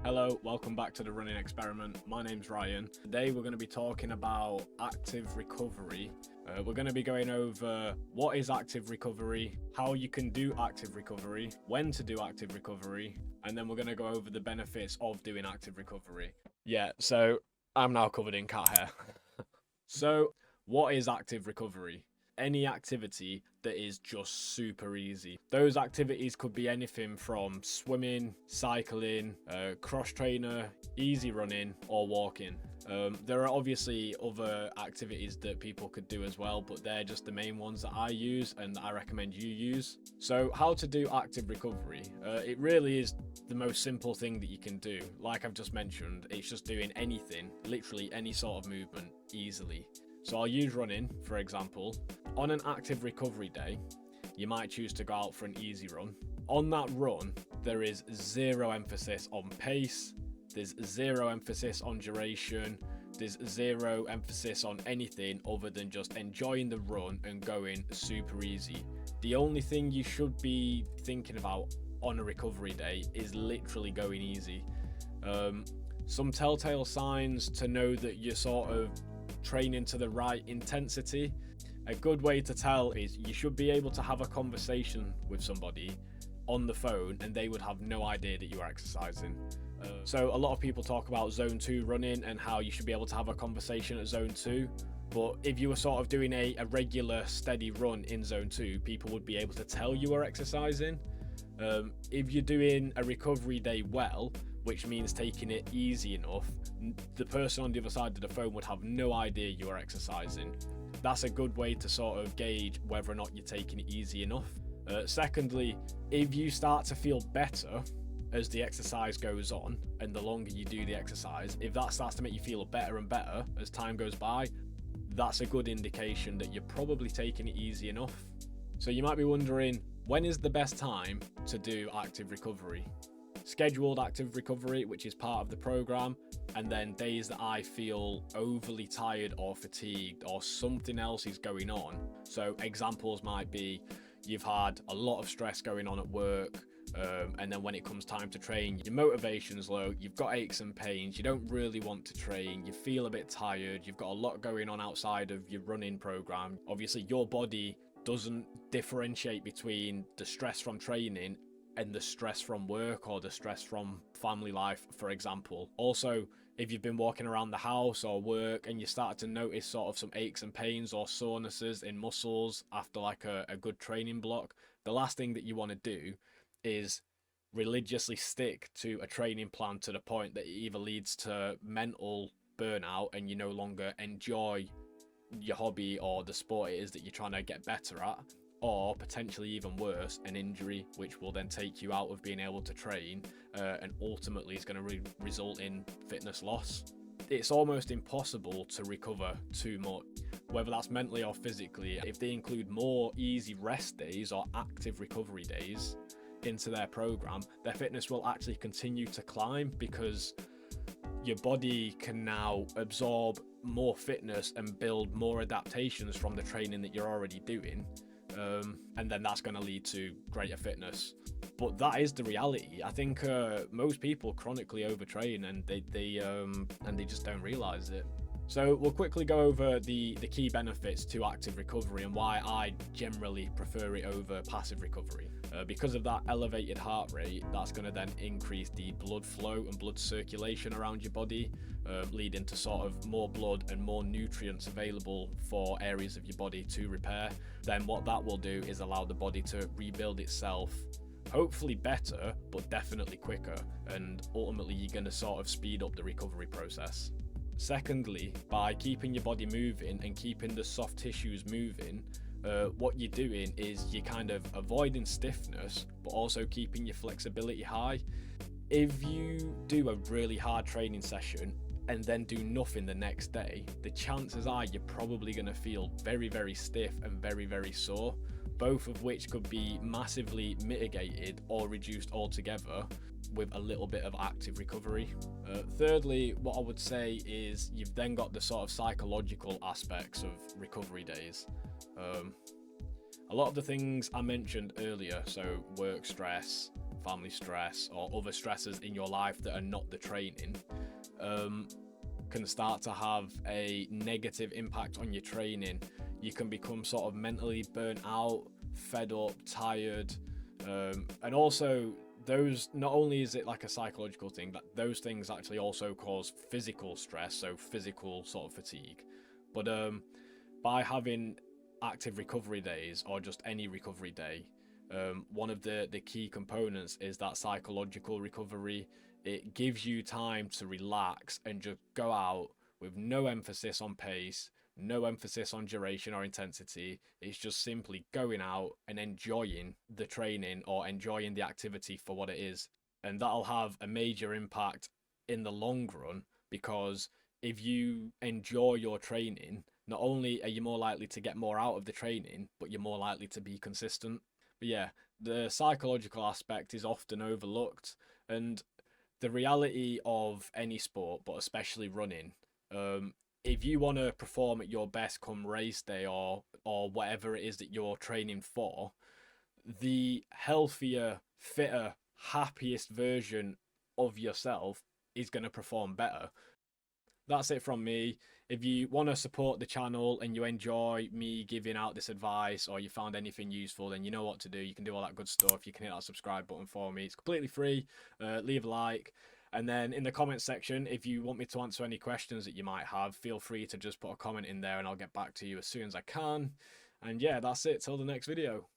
Hello, welcome back to the running experiment. My name's Ryan. Today we're going to be talking about active recovery. We're going to be going over what is active recovery, how you can do active recovery, when to do active recovery, and then we're going to go over the benefits of doing active recovery. Yeah, so I'm now covered in cat hair. So, what is active recovery? Any activity that is just super easy. Those activities could be anything from swimming, cycling, cross trainer, easy running, or walking. There are obviously other activities that people could do as well, but they're just the main ones that I use and that I recommend you use. So how to do active recovery? It really is the most simple thing that you can do. Like I've just mentioned, it's just doing anything, literally any sort of movement easily. So I'll use running, for example. On an active recovery day, you might choose to go out for an easy run. On that run, there is zero emphasis on pace, there's zero emphasis on duration, there's zero emphasis on anything other than just enjoying the run and going super easy. The only thing you should be thinking about on a recovery day is literally going easy. Some telltale signs to know that you're sort of training to the right intensity. A good way to tell is you should be able to have a conversation with somebody on the phone and they would have no idea that you are exercising. So a lot of people talk about zone 2 running and how you should be able to have a conversation at zone 2, but if you were sort of doing a regular steady run in zone 2, people would be able to tell you are exercising. If you're doing a recovery day well, which means taking it easy enough, the person on the other side of the phone would have no idea you are exercising. That's a good way to sort of gauge whether or not you're taking it easy enough. Secondly, if you start to feel better as the exercise goes on, and the longer you do the exercise, if that starts to make you feel better and better as time goes by, that's a good indication that you're probably taking it easy enough. So you might be wondering, when is the best time to do active recovery? Scheduled active recovery, which is part of the program, and then days that I feel overly tired or fatigued or something else is going on. So examples might be you've had a lot of stress going on at work, and then when it comes time to train, your motivation's low, you've got aches and pains, you don't really want to train, you feel a bit tired, you've got a lot going on outside of your running program. Obviously your body doesn't differentiate between the stress from training and the stress from work or the stress from family life, for example. Also, if you've been walking around the house or work and you start to notice sort of some aches and pains or sorenesses in muscles after like a good training block, the last thing that you want to do is religiously stick to a training plan to the point that it either leads to mental burnout and you no longer enjoy your hobby or the sport it is that you're trying to get better at, or potentially even worse, an injury which will then take you out of being able to train and ultimately is going to result in fitness loss. It's almost impossible to recover too much, whether that's mentally or physically. If they include more easy rest days or active recovery days into their program, their fitness will actually continue to climb because your body can now absorb more fitness and build more adaptations from the training that you're already doing. And then that's going to lead to greater fitness. But that is the reality. I think most people chronically overtrain and they just don't realize it. So we'll quickly go over the key benefits to active recovery and why I generally prefer it over passive recovery. Because of that elevated heart rate, that's going to then increase the blood flow and blood circulation around your body, leading to sort of more blood and more nutrients available for areas of your body to repair. Then what that will do is allow the body to rebuild itself, hopefully better, but definitely quicker, and ultimately you're going to sort of speed up the recovery process. Secondly, by keeping your body moving and keeping the soft tissues moving, what you're doing is you're kind of avoiding stiffness, but also keeping your flexibility high. If you do a really hard training session and then do nothing the next day, the chances are you're probably going to feel very, very stiff and very, very sore, both of which could be massively mitigated or reduced altogether with a little bit of active recovery. Thirdly, what I would say is you've then got the sort of psychological aspects of recovery days. A lot of the things I mentioned earlier, so work stress, family stress, or other stresses in your life that are not the training, can start to have a negative impact on your training. You can become sort of mentally burnt out, fed up, tired, and also those, not only is it like a psychological thing, but those things actually also cause physical stress, so physical sort of fatigue. But by having active recovery days, or just any recovery day, one of the key components is that psychological recovery. It gives you time to relax and just go out with no emphasis on pace, no emphasis on duration or intensity. It's just simply going out and enjoying the training or enjoying the activity for what it is. And that'll have a major impact in the long run, because if you enjoy your training, not only are you more likely to get more out of the training, but you're more likely to be consistent. But yeah, the psychological aspect is often overlooked, and the reality of any sport, but especially running, if you want to perform at your best come race day, or whatever it is that you're training for, the healthier, fitter, happiest version of yourself is going to perform better. That's it from me. If you want to support the channel and you enjoy me giving out this advice, or you found anything useful, then you know what to do. You can do all that good stuff. You can hit that subscribe button for me. It's completely free. Leave a like. And then in the comment section, if you want me to answer any questions that you might have, feel free to just put a comment in there and I'll get back to you as soon as I can. And yeah, that's it. Till the next video.